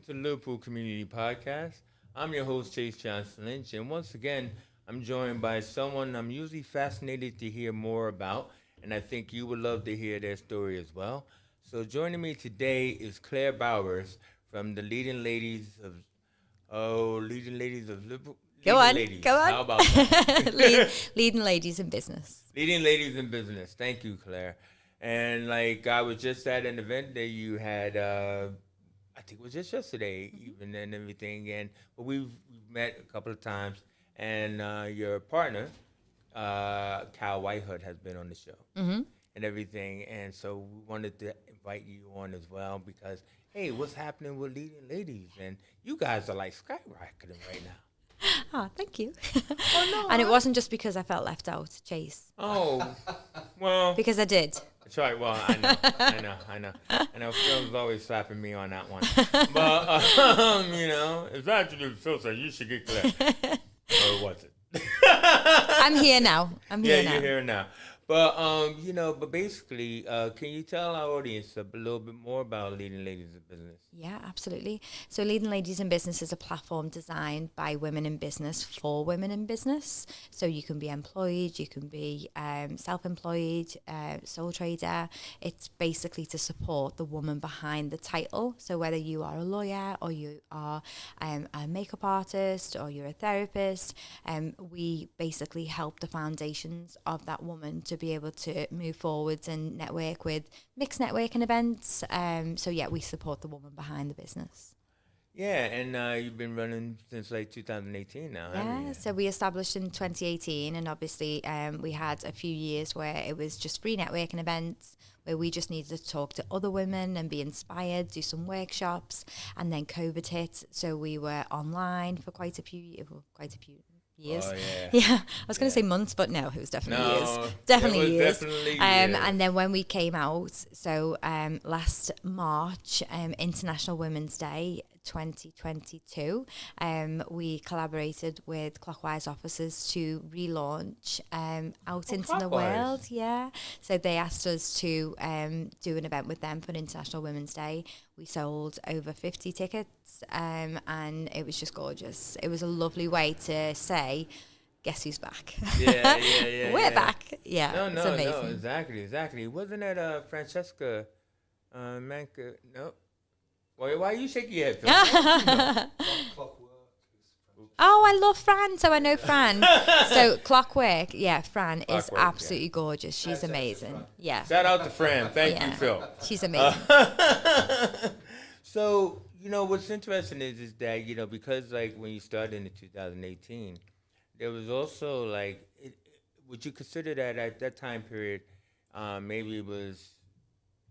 to the Liverpool Community Podcast. I'm your host, Chase Johnson Lynch, and once again, I'm joined by someone I'm usually fascinated to hear more about, and I think you would love to hear their story as well. So, joining me today is Clare Bowers from the Leading Ladies of Liverpool. Go Leading on, Ladies. go on. How about that? Leading ladies in business. Leading Ladies in Business. Thank you, Claire. And like I was just at an event that you had, I think it was just yesterday, even and everything. And but we've met a couple of times, and your partner, Cal Whitehood, has been on the show and everything. And so we wanted to invite you on as well because hey, what's happening with Leading Ladies? And you guys are like skyrocketing right now. Oh, thank you. Oh no! And it wasn't just because I felt left out, Chase. Oh, well. Because I did. That's right. Well, I know. Phil's always slapping me on that one. But, it's actually Phil said you should get clear. Or was it? I'm here now. Yeah, you're here now. But, but basically, can you tell our audience a little bit more about Leading Ladies in Business? Yeah, absolutely. So Leading Ladies in Business is a platform designed by women in business for women in business. So you can be employed, you can be self-employed, sole trader. It's basically to support the woman behind the title. So whether you are a lawyer or you are a makeup artist or you're a therapist, we basically help the foundations of that woman to be able to move forwards and network with mixed networking events. We support the woman behind the business. Yeah, and you've been running since like 2018 now, haven't you? So we established in 2018, and obviously we had a few years where it was just free networking events where we just needed to talk to other women and be inspired, do some workshops, and then COVID hit, so we were online for quite a few years. Oh, yeah. Yeah, I was going to say months, but no, it was definitely years. Definitely years. years. And then when we came out, so last March, International Women's Day 2022, we collaborated with Clockwise Offices to relaunch out into the world. Yeah, so they asked us to do an event with them for International Women's Day. We sold over 50 tickets, and it was just gorgeous. It was a lovely way to say, guess who's back? Yeah. We're back. Yeah, No, it's amazing. exactly. Wasn't that Francesca Manca? No. Why are you shaking your head, Phil? Oh, I love Fran, so I know Fran. So Clockwork, yeah, Fran is absolutely gorgeous. She's amazing. Yeah. Shout out to Fran. Thank you, Phil. She's amazing. So, what's interesting is that, because like when you started in 2018, there was also like, would you consider that at that time period, maybe it was,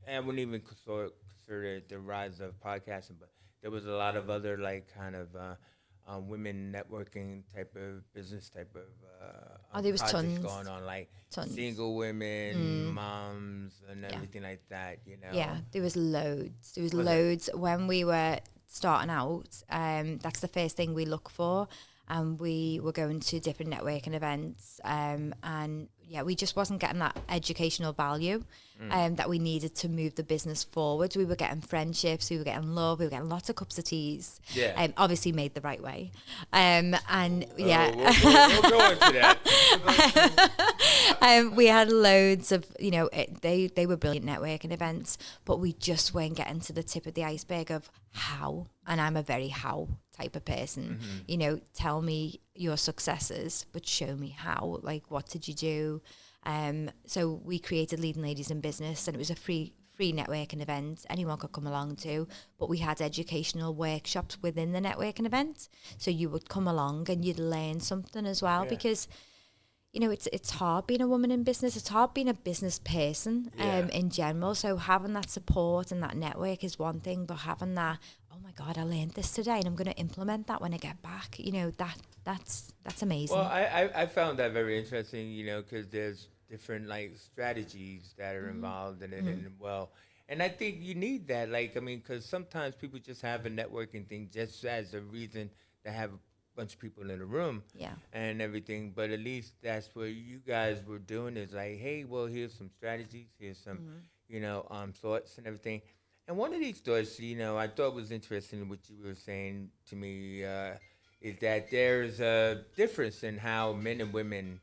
I wouldn't even consider it the rise of podcasting, but there was a lot of other like kind of women networking type of business type of there was projects tons going on, like tons. single women, moms, and everything like that. Yeah, there was loads. There was loads when we were starting out. That's the first thing we look for. And we were going to different networking events, and we just wasn't getting that educational value that we needed to move the business forward. We were getting friendships, we were getting love, we were getting lots of cups of teas. Yeah. Obviously made the right way. We'll go into that. We had loads of, they were brilliant networking events, but we just weren't getting to the tip of the iceberg of how. And I'm a very how type of person. Tell me your successes, but show me how. Like, what did you do? So we created Leading Ladies in Business, and it was a free networking event anyone could come along to, but we had educational workshops within the networking event, so you would come along and you'd learn something as well, because it's hard being a woman in business. It's hard being a business person in general. So having that support and that network is one thing, but having that, oh my God, I learned this today and I'm going to implement that when I get back. That's amazing. Well, I found that very interesting, because there's different like strategies that are involved in it, and I think you need that. Like, I mean, because sometimes people just have a networking thing just as a reason to have bunch of people in the room and everything, but at least that's what you guys were doing is like, hey, well, here's some strategies, here's some thoughts and everything. And one of these stories, I thought was interesting what you were saying to me is that there's a difference in how men and women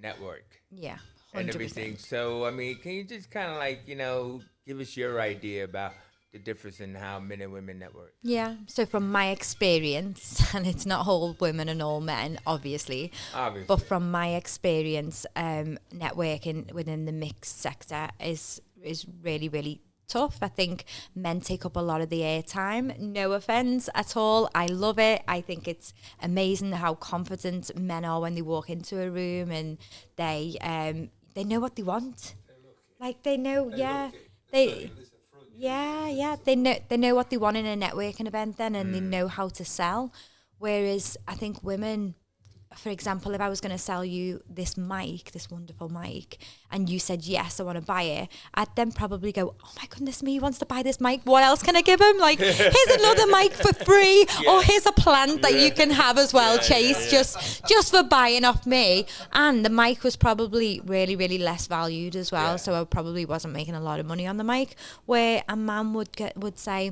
network Yeah, and everything. 100%. So, I mean, can you just kind of like, give us your idea about the difference in how men and women network? Yeah. So from my experience, and it's not all women and all men, obviously, but Obviously. from my experience, networking within the mixed sector is really really tough. I think men take up a lot of the airtime. No offense at all. I love it. I think it's amazing how confident men are when they walk into a room and they know what they want. Like they know, yeah. They yeah, they know what they want in a networking event then, and they know how to sell. Whereas I think women, for example, if I was going to sell you this mic, this wonderful mic, and you said yes, I want to buy it, I'd then probably go, oh my goodness me, he wants to buy this mic. What else can I give him? Like, here's another mic for free, or here's a plant that you can have as well, Chase, just for buying off me. And the mic was probably really, really less valued as well, so I probably wasn't making a lot of money on the mic. Where a man would say,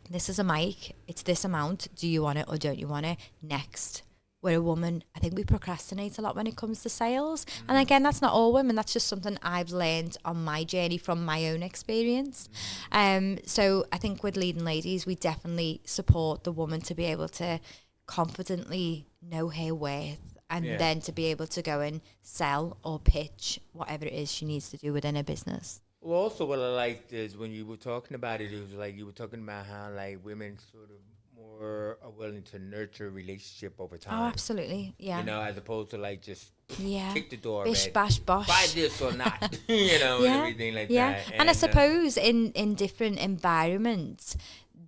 this is a mic, it's this amount, do you want it or don't you want it? Next. Where a woman, I think we procrastinate a lot when it comes to sales. And again, that's not all women, that's just something I've learned on my journey from my own experience. So I think with leading ladies, we definitely support the woman to be able to confidently know her worth, and then to be able to go and sell or pitch whatever it is she needs to do within her business. Well, also what I liked is when you were talking about it, it was like you were talking about how like women sort of more are willing to nurture a relationship over Oh, time. absolutely. Yeah. As opposed to like just Yeah. kick the door Bish, in, bash, bosh. buy this or not, and everything like Yeah. that. And I suppose in different environments,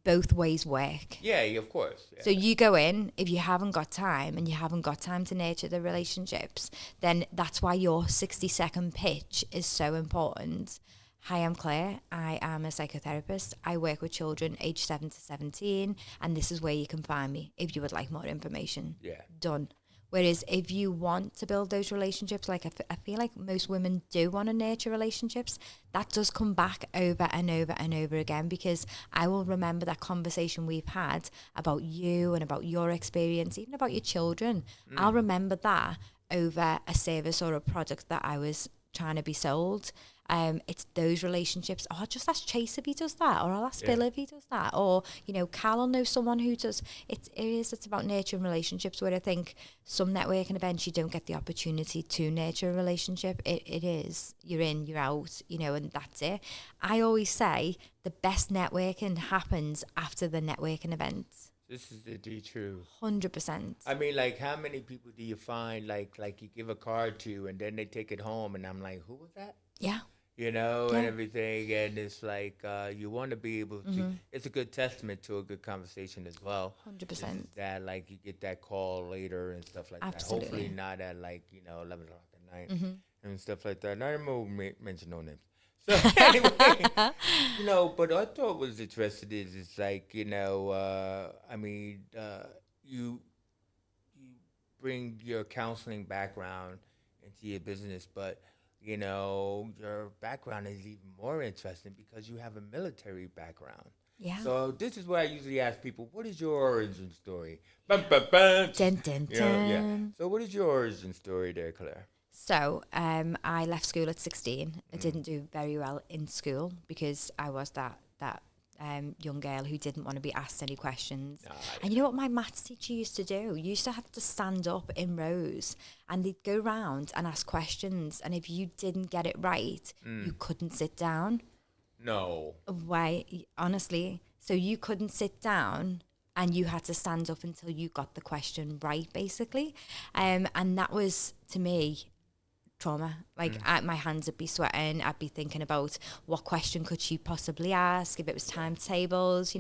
both ways work. Yeah, of course. Yeah. So you go in, if you haven't got time and you haven't got time to nurture the relationships, then that's why your 60-second pitch is so important. Hi, I'm Claire. I am a psychotherapist. I work with children aged 7 to 17, and this is where you can find me if you would like more information. Yeah. Done. Whereas if you want to build those relationships, like I feel like most women do want to nurture relationships, that does come back over and over and over again, because I will remember that conversation we've had about you and about your experience, even about your children. I'll remember that over a service or a product that I was trying to be sold. It's those relationships. Oh, I'll just ask Chase if he does that, or I'll ask Phil if he does that, or Cal will know someone who does. It's about nurturing relationships. Where I think some networking events you don't get the opportunity to nurture a relationship. It is you're in, you're out, and that's it. I always say the best networking happens after the networking events. This is the true. 100%. I mean, like, how many people do you find like you give a card to and then they take it home and I'm like, who was that? Yeah. And everything, and it's like you want to be able to. It's a good testament to a good conversation as well. 100%. That like you get that call later and stuff like Absolutely. that. Hopefully not at like 11 o'clock at night and stuff like that. Not even mention no names. So anyway, but I thought was interesting is it's like I mean you bring your counseling background into your business, but your background is even more interesting because you have a military background. Yeah. So this is where I usually ask people, what is your origin story? Bum, bum, bum. Dun, dun, dun. Yeah. So what is your origin story there, Claire? So I left school at 16. I didn't do very well in school because I was that young girl who didn't want to be asked any questions. And you know what my maths teacher used to do? You used to have to stand up in rows and they'd go round and ask questions. And if you didn't get it right, you couldn't sit down. No. Why? Honestly. So you couldn't sit down and you had to stand up until you got the question right, basically. And that was, to me, trauma. Like my hands would be sweating. I'd be thinking about what question could she possibly ask, if it was timetables.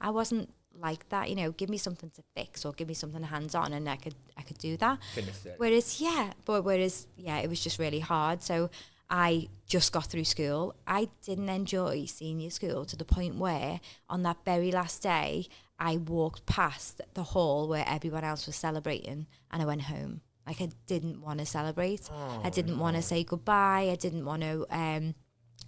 I wasn't like that. Give me something to fix or give me something hands on, and I could do that. Whereas it was just really hard. So I just got through school. I didn't enjoy senior school to the point where on that very last day I walked past the hall where everyone else was celebrating and I went home. Like I didn't want to celebrate. I didn't want to say goodbye. I didn't want to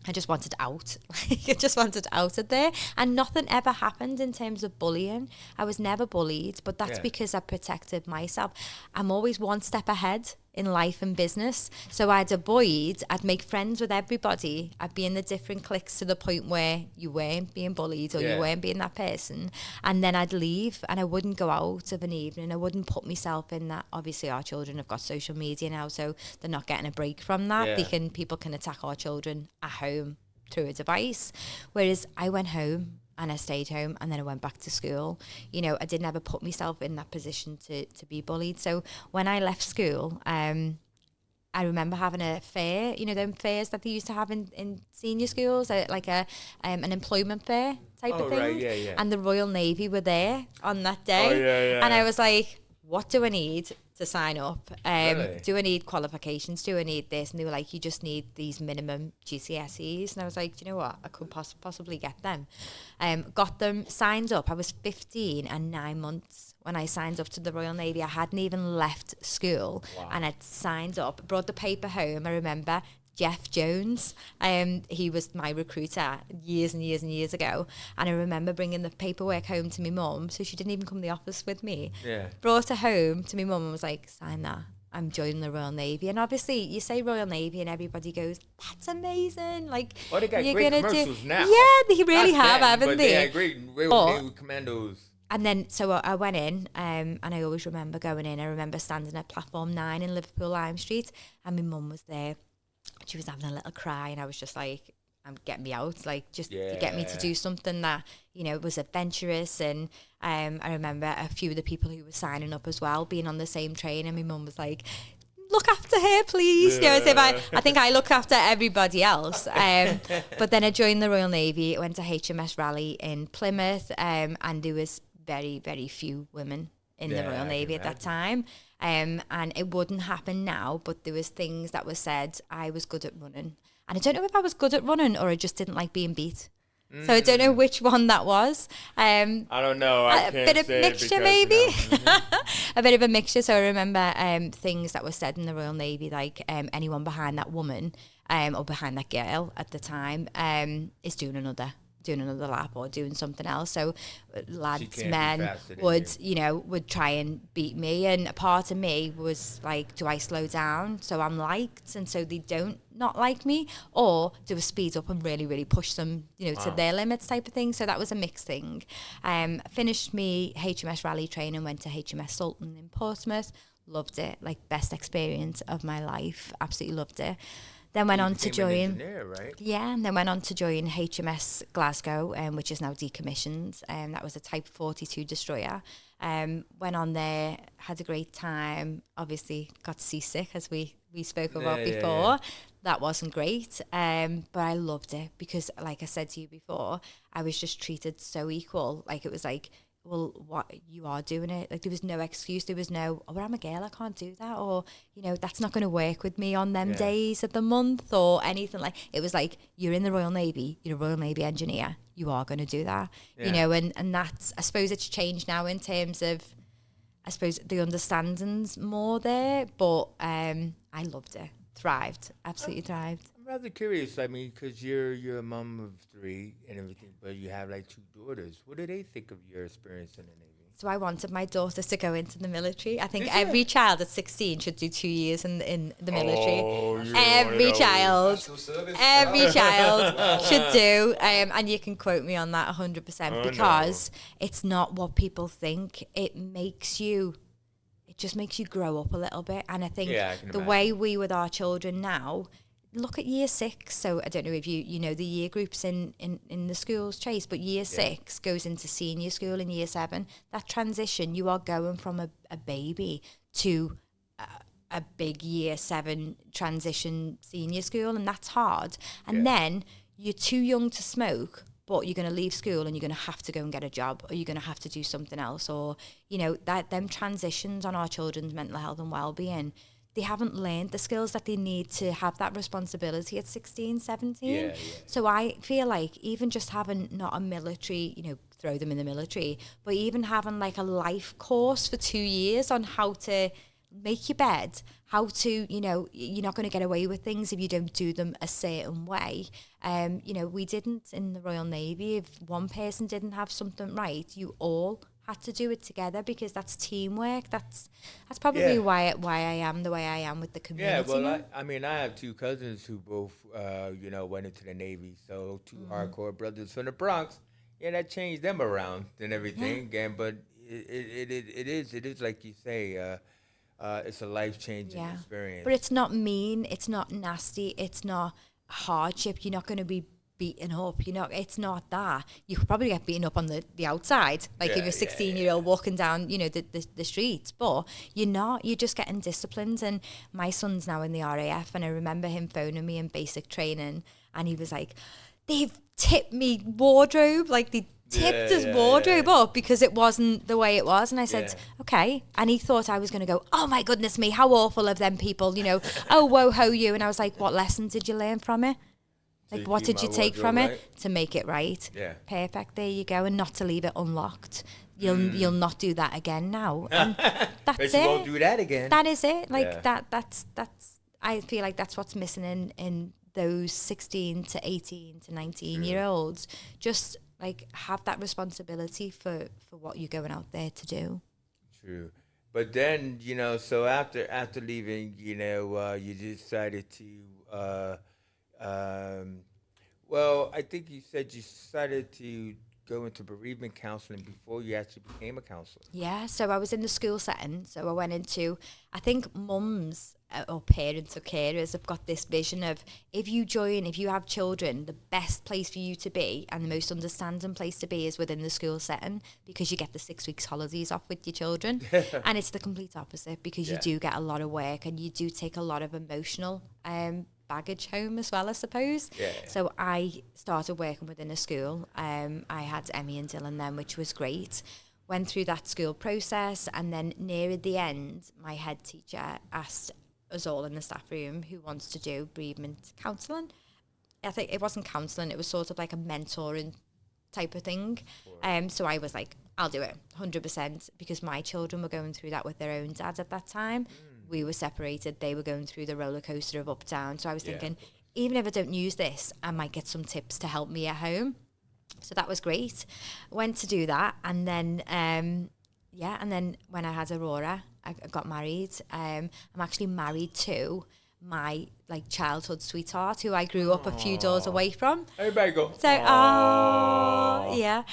I just wanted out. I just wanted out of there. And nothing ever happened in terms of bullying. I was never bullied, but that's because I protected myself. I'm always one step ahead in life and business. So I'd avoid, I'd make friends with everybody. I'd be in the different cliques to the point where you weren't being bullied or you weren't being that person. And then I'd leave and I wouldn't go out of an evening. I wouldn't put myself in that. Obviously our children have got social media now, so they're not getting a break from that. People can attack our children at home through a device. Whereas I went home and I stayed home and then I went back to school. You know, I didn't ever put myself in that position to be bullied. So when I left school, I remember having a fair, you know, them fairs that they used to have in senior schools, like an employment fair type of thing. Right, And the Royal Navy were there on that day. And I was like, what do I need to sign up? Really? Do I need qualifications? Do I need this? And they were like, you just need these minimum GCSEs. And I was like, do you know what? I could possibly get them. Got them, signed up. I was 15 and 9 months when I signed up to the Royal Navy. I hadn't even left school. And I'd signed up, brought the paper home. I remember Jeff Jones, he was my recruiter years and years and years ago. And I remember bringing the paperwork home to my mum, so she didn't even come to the office with me. Brought her home to my mum and was like, sign that. I'm joining the Royal Navy. And obviously you say Royal Navy and everybody goes, that's amazing. Like, they got great commercials now. Yeah, they really have, haven't but they? They had great Royal Commandos. And then, so I went in, and I always remember going in. I remember standing at platform 9 in Liverpool Lime Street, and my mum was there. She was having a little cry, and I was just like, get me out, like, just to get me to do something that, you know, was adventurous. And I remember a few of the people who were signing up as well being on the same train, and my mum was like, look after her, please. You know, so I think I look after everybody else. But then I joined the Royal Navy. I went to HMS Raleigh in Plymouth, and there was very, very few women in the Royal Navy at that time. And it wouldn't happen now, but there was things that were said. I was good at running. And I don't know if I was good at running or I just didn't like being beat. So I don't know which one that was. I don't know. A bit of mixture, maybe. A bit of a mixture. So I remember things that were said in the Royal Navy, like anyone behind that woman or behind that girl at the time is doing another lap or doing something else. So lads, men would try and beat me, and a part of me was like, do I slow down so I'm liked and so they don't not like me, or do I speed up and really, really push them, you know, to their limits type of thing? So that was a mixed thing. Finished me HMS Raleigh training, went to HMS Sultan in Portsmouth, loved it, like best experience of my life, absolutely loved it. Then went on to join, right? and then went on to join HMS Glasgow, which is now decommissioned. That was a Type 42 destroyer. Went on there, had a great time. Obviously, got seasick, as we spoke about before. Yeah. That wasn't great, but I loved it because, like I said to you before, I was just treated so equal. Like, it was like, well, what, you are doing it. Like, there was no excuse. There was no, oh, well, I'm a girl, I can't do that. Or, you know, that's not going to work with me on them days of the month or anything. Like, it was like, you're in the Royal Navy, you're a Royal Navy engineer, you are going to do that. You know, and that's, I suppose it's changed now in terms of, I suppose, the understanding's more there. But I loved it. Thrived. Absolutely thrived. I'm rather curious. I mean, because you're a mom of 3 and everything, but you have like 2 daughters. What do they think of your experience in the Navy? So I wanted my daughters to go into the military. I think every child at 16 should do 2 years in the military. Oh, every child should do. And you can quote me on that 100% because it's not what people think. It just makes you grow up a little bit. And I think the way we with our children now, look at year 6. So I don't know if you know the year groups in the schools, Chase, but year 6 goes into senior school in year 7. That transition, you are going from a baby to a big year 7 transition senior school, and that's hard. And then you're too young to smoke, but you're going to leave school and you're going to have to go and get a job, or you're going to have to do something else, or, you know, that them transitions on our children's mental health and well-being, they haven't learned the skills that they need to have that responsibility at 16, 17. So I feel like even just having not a military, you know, throw them in the military, but even having like a life course for 2 years on how to make your bed, how to, you know, you're not going to get away with things if you don't do them a certain way. You know, we didn't in the Royal Navy. If one person didn't have something right, you all had to do it together, because that's teamwork. That's probably Yeah. why I am the way I am with the Yeah, community well, now. I mean, I have two cousins who both, you know, went into the Navy. So two hardcore brothers from the Bronx. Yeah, that changed them around and Yeah. everything. And but it is like you say, it's a life changing Yeah. But experience. it's not mean, it's not nasty, it's not hardship. You're not going to be beaten up. You're not, it's not that. You could probably get beaten up on the outside, like if Yeah, you're yeah, 16-year-old walking down, you know, the streets, but you're not. You're just getting disciplined. And my son's now in the RAF, and I remember him phoning me in basic training, and he was like, they've tipped me wardrobe, like they tipped his wardrobe up because it wasn't the way it was. And I said, Yeah. okay. And he thought I was going to go, oh my goodness me, how awful of them people, you know, oh, whoa, ho, you. And I was like, what lesson did you learn from it? So Like, you what keep did my you take wardrobe from it right? to make it right? Yeah. Perfect. There you go. And not to leave it unlocked. You'll not do that again now. And that's Bet you won't it. do that again. That is it. Like Yeah. that's I feel like that's what's missing in those 16 to 18 to 19-year olds. Just like have that responsibility for what you're going out there to do. True. But then, you know, so after leaving, you know, you decided to um well, I think you said you decided to go into bereavement counseling before you actually became a counselor. Yeah, so I was in the school setting. So I went into, I think mums or parents or carers have got this vision of if you have children, the best place for you to be and the most understanding place to be is within the school setting, because you get the 6 weeks holidays off with your children. And it's the complete opposite, because you Yeah. do get a lot of work and you do take a lot of emotional baggage home as well, I suppose. Yeah. So I started working within a school. I had Emmy and Dylan then, which was great. Went through that school process, and then near at the end, my head teacher asked us all in the staff room who wants to do bereavement counselling. I think it wasn't counselling, it was sort of like a mentoring type of thing. So I was like, I'll do it 100%, because my children were going through that with their own dad at that time. We were separated, they were going through the roller coaster of up down. So I was Yeah. thinking, even if I don't use this, I might get some tips to help me at home. So that was great. Went to do that, and then and then when I had Aurora, I got married. I'm actually married to my like childhood sweetheart, who I grew up a few doors away from. Everybody go. So, Aww. yeah.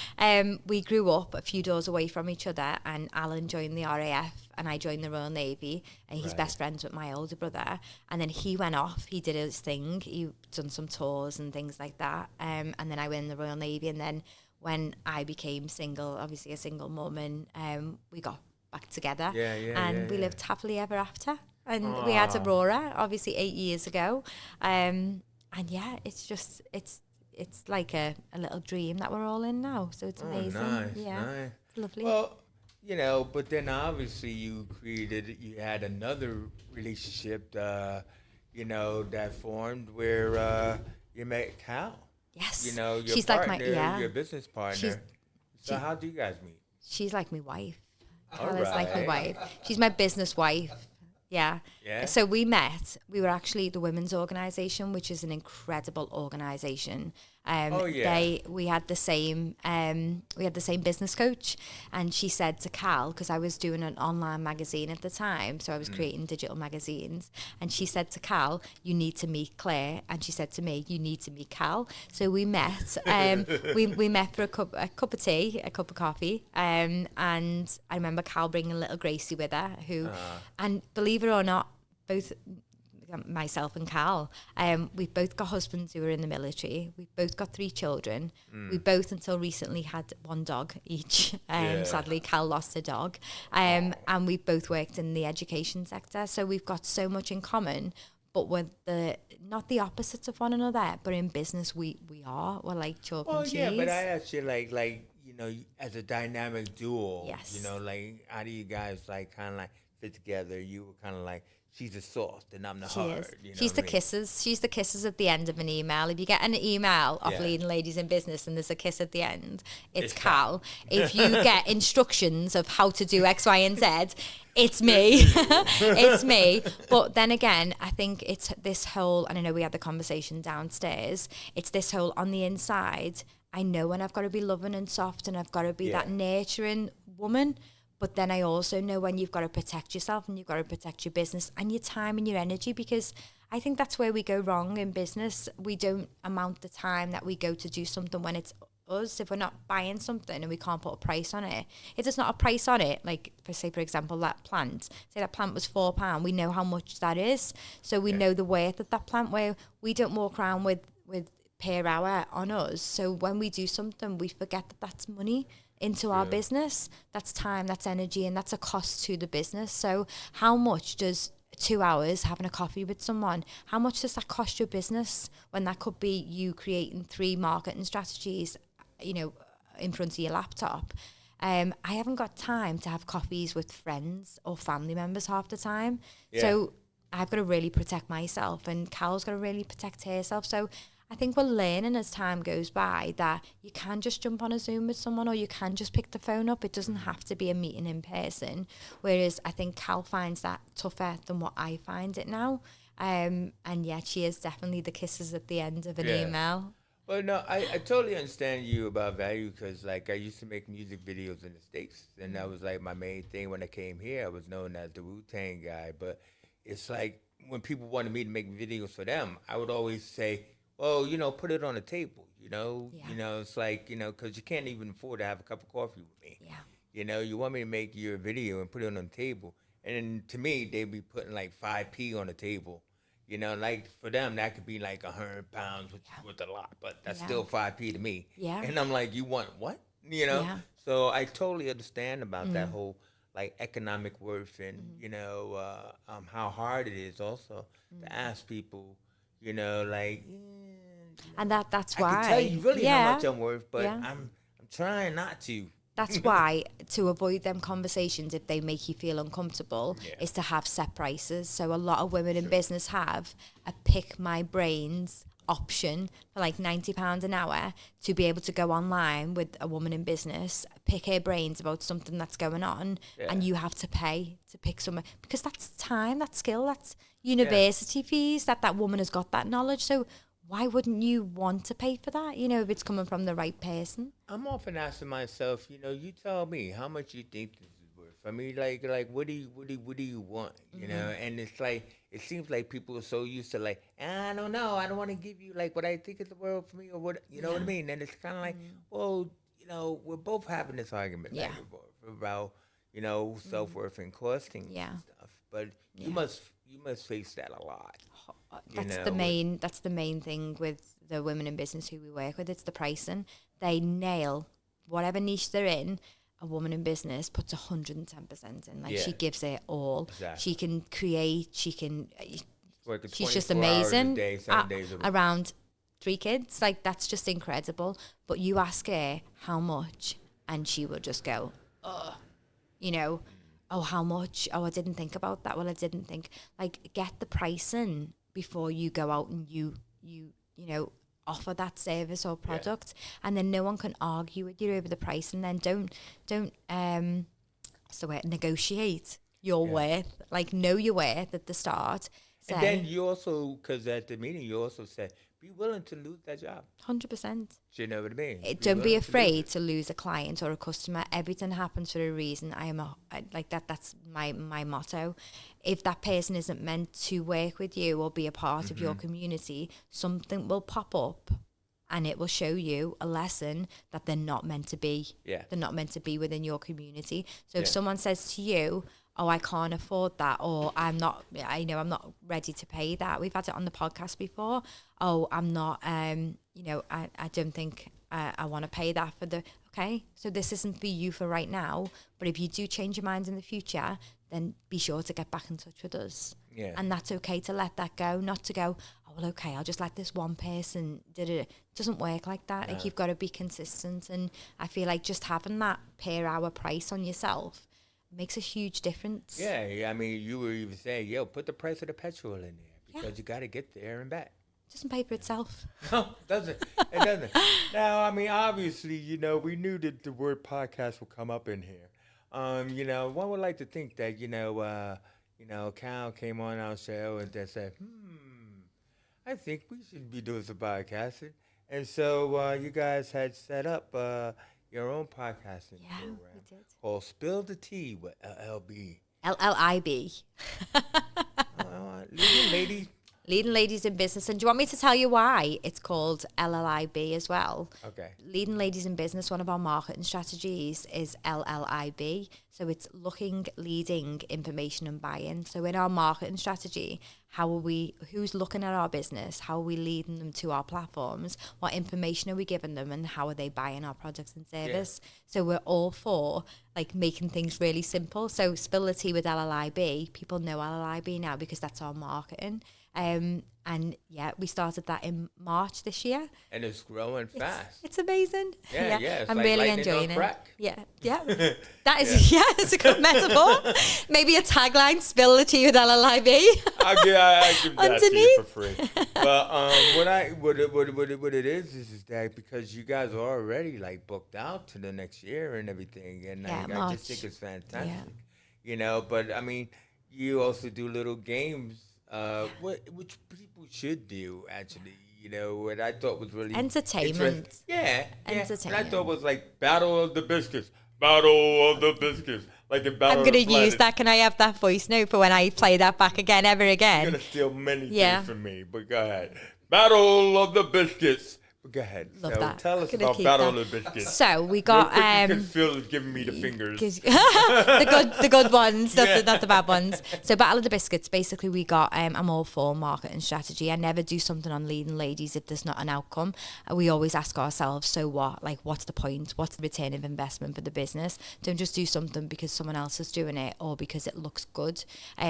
We grew up a few doors away from each other, and Alan joined the RAF and I joined the Royal Navy, and he's Right. best friends with my older brother. And then he went off, he did his thing, he done some tours and things like that. And then I went in the Royal Navy, and then when I became single, obviously a single mum, and we got back together, Yeah, yeah, and yeah, we yeah. lived happily ever after. And we had Aurora, obviously 8 years ago. And yeah, it's just, it's like a little dream that we're all in now. So it's amazing. Nice, Yeah, nice. it's lovely. Well, you know, but then obviously you had another relationship, you know, that formed where you met Cal. Yes. You know, your She's partner, like my, yeah. your business partner. So she- how do you guys meet? She's like my wife. All Bella's like my right. wife. She's my business wife. Yeah. Yeah? So we met. We were actually the women's organisation, which is an incredible organisation. Oh, yeah. We had the same business coach, and she said to Cal, because I was doing an online magazine at the time, so I was creating digital magazines, and she said to Cal, "You need to meet Claire," and she said to me, "You need to meet Cal." So we met. We met for a cup of tea, a cup of coffee, and I remember Cal bringing little Gracie with her, who, and believe it or not, both myself and Cal, we've both got husbands who are in the military. We've both got 3 children. We both, until recently, had 1 dog each. Yeah. Sadly, Cal lost a dog. And we both worked in the education sector. So we've got so much in common, but we're not the opposites of one another, but in business we're like chalk and cheese. Yeah, but I asked you like, you know, as a dynamic duo, Yes. you know, like how do you guys like kind of like fit together, you were kind of like, she's the soft and I'm the She hard. is. You know She's what the I mean? kisses. She's the kisses at the end of an email. If you get an email off Yeah. Leading Ladies in Business and there's a kiss at the end, it's It's Cal. Cal. If you get instructions of how to do X, Y, and Z, it's me. It's me. But then again, I think it's this whole, and I know we had the conversation downstairs, it's this whole on the inside, I know when I've got to be loving and soft and I've got to be Yeah. that nurturing woman. But then I also know when you've got to protect yourself and you've got to protect your business and your time and your energy, because I think that's where we go wrong in business. We don't amount the time that we go to do something when it's us. If we're not buying something and we can't put a price on it, if there's not a price on it, like for example, that plant, say that plant was £4, we know how much that is. So we know the worth of that plant, where we don't walk around with per hour on us. So when we do something, we forget that that's money into our business. That's time, that's energy, and that's a cost to the business. So how much does 2 hours having a coffee with someone, how much does that cost your business, when that could be you creating 3 marketing strategies, in front of your laptop? I haven't got time to have coffees with friends or family members half the time. Yeah. So I've got to really protect myself, and Carol's got to really protect herself. So I think we're learning as time goes by that you can just jump on a Zoom with someone, or you can just pick the phone up. It doesn't have to be a meeting in person. Whereas I think Cal finds that tougher than what I find it now. And yet she is definitely the kisses at the end of an email. Well, no, I totally understand you about value, because, like, I used to make music videos in the States, and that was, like, my main thing. When I came here, I was known as the Wu-Tang guy, but it's like when people wanted me to make videos for them, I would always say, well, put it on the table, it's like, because you can't even afford to have a cup of coffee with me. Yeah. You want me to make your video and put it on the table, and to me, they'd be putting, like, 5p on the table. Like for them, that could be like 100 pounds, which is worth a lot, but that's still 5p to me. Yeah. And I'm like, you want what? Yeah. So I totally understand about that whole like economic worth, and how hard it is also to ask people, like, And that's I why. can tell you really how much I'm worth, but Yeah. I'm trying not to. That's why, to avoid them conversations, if they make you feel uncomfortable, Yeah. is to have set prices. So a lot of women in business have a pick my brains option for like £90 an hour to be able to go online with a woman in business, pick her brains about something that's going on, and you have to pay to pick someone, because that's time, that's skill, that's university fees, that woman has got that knowledge. So why wouldn't you want to pay for that, if it's coming from the right person? I'm often asking myself, you tell me how much you think this is worth. I mean, like, what do you want? And it's like, it seems like people are so used to like, I don't know, I don't want to give you like what I think is the world for me, or what, you know what I mean? And it's kind of like, well, we're both having this argument back and forth about, self worth and costing and stuff. But you must face that a lot. That's the main thing with the women in business who we work with. It's the pricing. They nail whatever niche they're in. A woman in business puts 110% in. Like, she gives it all. Exactly. She can create. She can. She's just 24 hours a amazing. day, 7 days a week. Around 3 kids, like, that's just incredible. But you ask her how much, and she will just go, oh, how much? Oh, I didn't think about that. Well, I didn't think. Like, get the pricing before you go out and you offer that service or product, and then no one can argue with you over the price. And then don't negotiate your worth. Like, know your worth at the start. And then you also, because at the meeting you also said, be willing to lose that job. 100%. Do you know what I mean? Don't be afraid to lose a client or a customer. Everything happens for a reason. That's my motto. If that person isn't meant to work with you or be a part of your community, something will pop up and it will show you a lesson that they're not meant to be. Yeah. They're not meant to be within your community. So if someone says to you, oh, I can't afford that, or I'm not ready to pay that. We've had it on the podcast before. Oh, I'm not, I don't think I want to pay that for okay, so this isn't for you for right now, but if you do change your mind in the future, then be sure to get back in touch with us. Yeah. And that's okay to let that go, not to go, oh, well, okay, I'll just let this one person did it. It doesn't work like that. Like, you've got to be consistent. And I feel like just having that per hour price on yourself makes a huge difference. Yeah, I mean, you were even saying, yo, put the price of the petrol in there because you got to get there and back. It doesn't pay for itself. No, it doesn't. It doesn't. Now, I mean, obviously, we knew that the word podcast would come up in here. One would like to think that, Cal came on our show and they said, I think we should be doing some podcasting. And so you guys had set up your own podcasting program we did. called Spill the Tea with LLB. LLIB. Leading lady. Leading Ladies in Business. And do you want me to tell you why it's called LLIB as well? Okay. Leading Ladies in Business, one of our marketing strategies is LLIB. So it's looking, leading, information and buy-in. So in our marketing strategy, who's looking at our business? How are we leading them to our platforms? What information are we giving them? And how are they buying our products and service? Yeah. So we're all for making things really simple. So Spill the Tea with LLIB, people know LLIB now because that's our marketing. And yeah, we started that in March this year. And it's growing fast. It's amazing. Yeah. It's I'm really enjoying it. Crack. Yeah. That is, it's a good metaphor. Maybe a tagline, Spill the Tea with LLIB. I give that to you for free. But what it is that because you guys are already booked out to the next year and everything, and I just think it's fantastic. Yeah. But I mean, you also do little games. Which people should do actually, what I thought was really entertainment. Entertainment. And I thought was Battle of the Biscuits. Battle of the Biscuits. Like the Battle I'm going to use that. Can I have that voice note for when I play that back again, ever again? You're going to steal many things from me, but go ahead. Battle of the Biscuits. Go ahead. Love that. Tell us about Battle of the Biscuits. So we got because Phil is giving me the fingers. the good ones, not the bad ones. So Battle of the Biscuits. Basically, we got. I'm all for marketing strategy. I never do something on Leading Ladies if there's not an outcome. We always ask ourselves, so what? What's the point? What's the return of investment for the business? Don't just do something because someone else is doing it or because it looks good,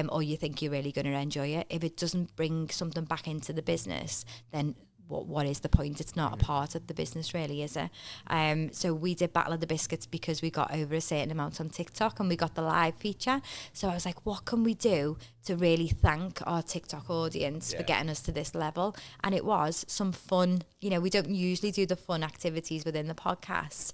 or you think you're really going to enjoy it. If it doesn't bring something back into the business, then what is the point? It's not a part of the business really, is it? So we did Battle of the Biscuits because we got over a certain amount on TikTok and we got the live feature. So I was like, what can we do to really thank our TikTok audience for getting us to this level? And it was some fun, we don't usually do the fun activities within the podcast,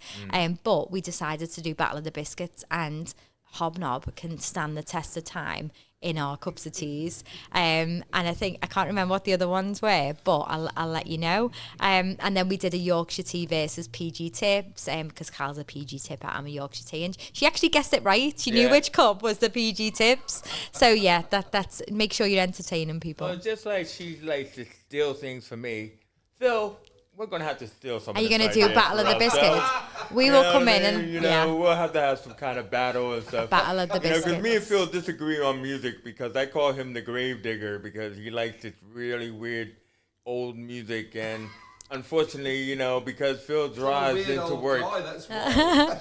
but we decided to do Battle of the Biscuits, and Hobnob can stand the test of time in our cups of teas, and I can't remember what the other ones were, but I'll let you know. And then we did a Yorkshire tea versus PG tips, because Carl's a PG tipper, I'm a Yorkshire tea, and she actually guessed it right. She knew which cup was the PG tips. So that's make sure you're entertaining people. Well, just like she likes to steal things from me, Phil, we're going to have to steal some. Are you going to do Battle of the Biscuits? We will come in and we'll have to have some kind of battle and stuff. Battle of the Biscuits. Because me and Phil disagree on music because I call him the grave digger because he likes this really weird old music, and unfortunately, because Phil drives into work,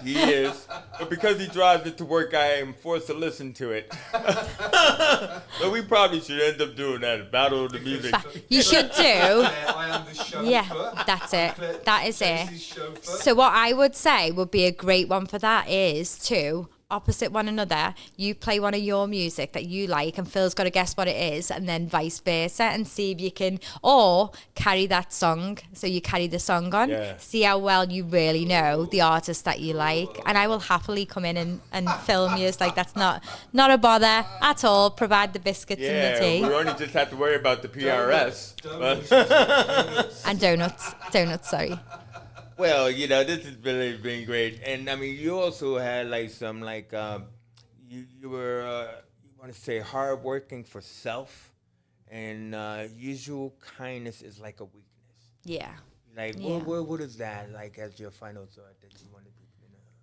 he is. But because he drives into work, I am forced to listen to it. So we probably should end up doing that, Battle of the Music. You should do. I am the chauffeur. Yeah, that's it. That is it. So what I would say would be a great one for that is to opposite one another. You play one of your music that you like and Phil's got to guess what it is, and then vice versa, and see if you can, or carry that song. So you carry the song on, see how well you really know the artist that you like, and I will happily come in and film you. It's that's not a bother at all, provide the biscuits and the tea. We only just have to worry about the PRS. And donuts, sorry. Well, this has really been great, and I mean, you also had some you were you want to say hardworking for self, and usual kindness is like a weakness. Yeah. What is that as your final thought that you want to do?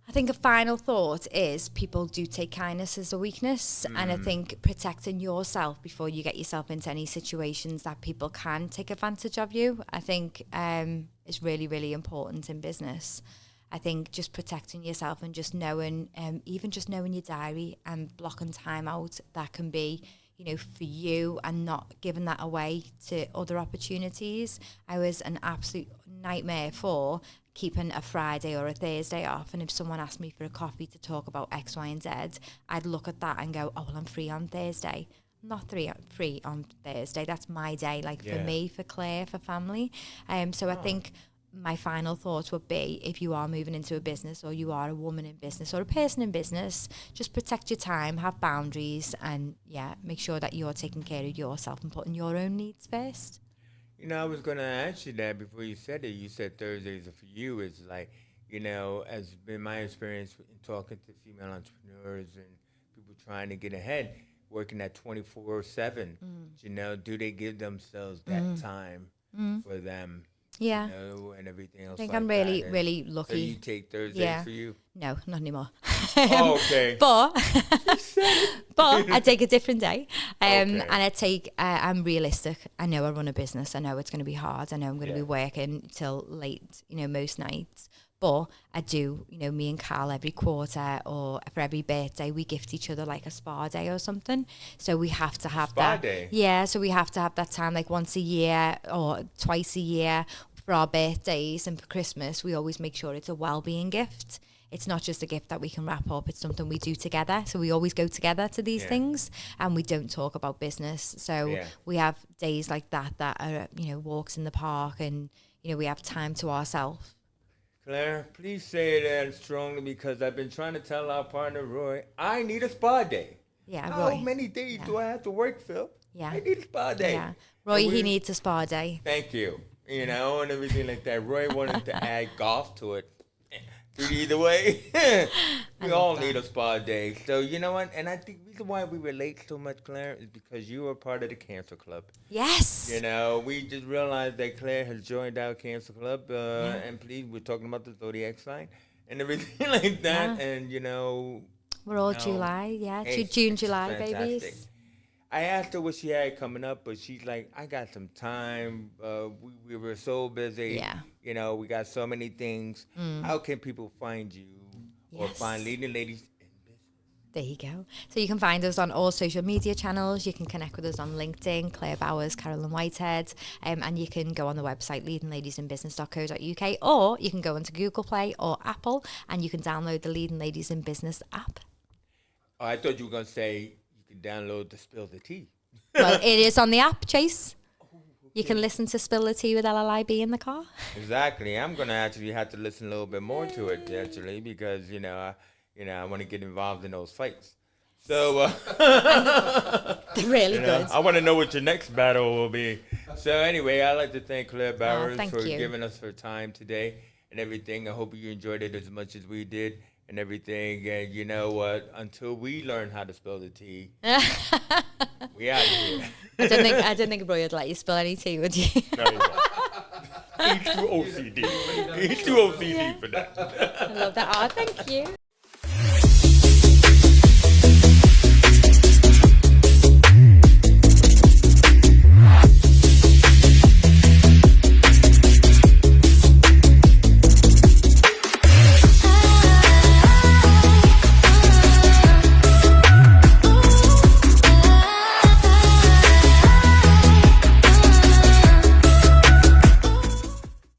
I think a final thought is people do take kindness as a weakness, and I think protecting yourself before you get yourself into any situations that people can take advantage of you, I think is really, really important in business. I think just protecting yourself and just knowing, even just knowing your diary and blocking time out that can be, for you, and not giving that away to other opportunities. I was an absolute nightmare for keeping a Friday or a Thursday off. And if someone asked me for a coffee to talk about X, Y, and Z, I'd look at that and go, oh, well, I'm free on Thursday. Not free on Thursday. That's my day, like for me, for Claire, for family. So I think my final thoughts would be, if you are moving into a business, or you are a woman in business or a person in business, just protect your time, have boundaries, and make sure that you're taking care of yourself and putting your own needs first. You know, I was going to ask you that before you said it. You said Thursdays are for you. It's like, you know, as been my experience in talking to female entrepreneurs and people trying to get ahead, working at 24/7, you know, do they give themselves that time for them? Yeah. You know, and everything else. I think like I'm really, that. really lucky. So you take Thursdays for you? No, not anymore. Oh, okay. But I take a different day. And I take, I'm realistic. I know I run a business. I know it's going to be hard. I know I'm going to be working till late, you know, most nights. But I do, you know, me and Carl every quarter or for every birthday, we gift each other like a spa day or something. So we have to have Spa day? Yeah, so we have to have that time like once a year or twice a year for our birthdays, and for Christmas. We always make sure it's a well-being gift. It's not just a gift that we can wrap up. It's something we do together. So we always go together to these things, and we don't talk about business. So we have days like that are, you know, walks in the park, and, you know, we have time to ourselves. Claire, please say that strongly, because I've been trying to tell our partner, Roy, I need a spa day. Yeah, How Roy. many days do I have to work, Phil? Yeah. I need a spa day. Yeah. Roy, he needs a spa day. Thank you. You know, and everything like that. Roy wanted to add golf to it. Either way, we all need a spa day. So, you know what? And I think the reason why we relate so much, Claire, is because you are part of the Cancer Club. Yes. You know, we just realized that Claire has joined our Cancer Club. And please, we're talking about the zodiac sign and everything like that. And, you know, we're all July. Hey, June, July, fantastic. babies. I asked her what she had coming up, but she's like, I got some time. We were so busy. Yeah. You know, we got so many things. How can people find you or find Leading Ladies in Business? There you go. So you can find us on all social media channels. You can connect with us on LinkedIn, Clare Bowers, Carolyn Whitehead, and you can go on the website leadingladiesinbusiness.co.uk, or you can go into Google Play or Apple, and you can download the Leading Ladies in Business app. Oh, I thought you were going to say you could download the Spill the Tea. Well, it is on the app, Chase. You can listen to Spill the Tea with LLIB in the car. Exactly. I'm going to actually have to listen a little bit more to it, actually, because, I want to get involved in those fights. So, they're really good. I want to know what your next battle will be. So, anyway, I'd like to thank Clare Bowers for giving us her time today and everything. I hope you enjoyed it as much as we did and everything. And you know what? Until we learn how to spill the tea, we out of here. I don't think Roy would let you spill any tea, would you? No, he won't. He's too OCD. He's too OCD for that. I love that. Oh, thank you.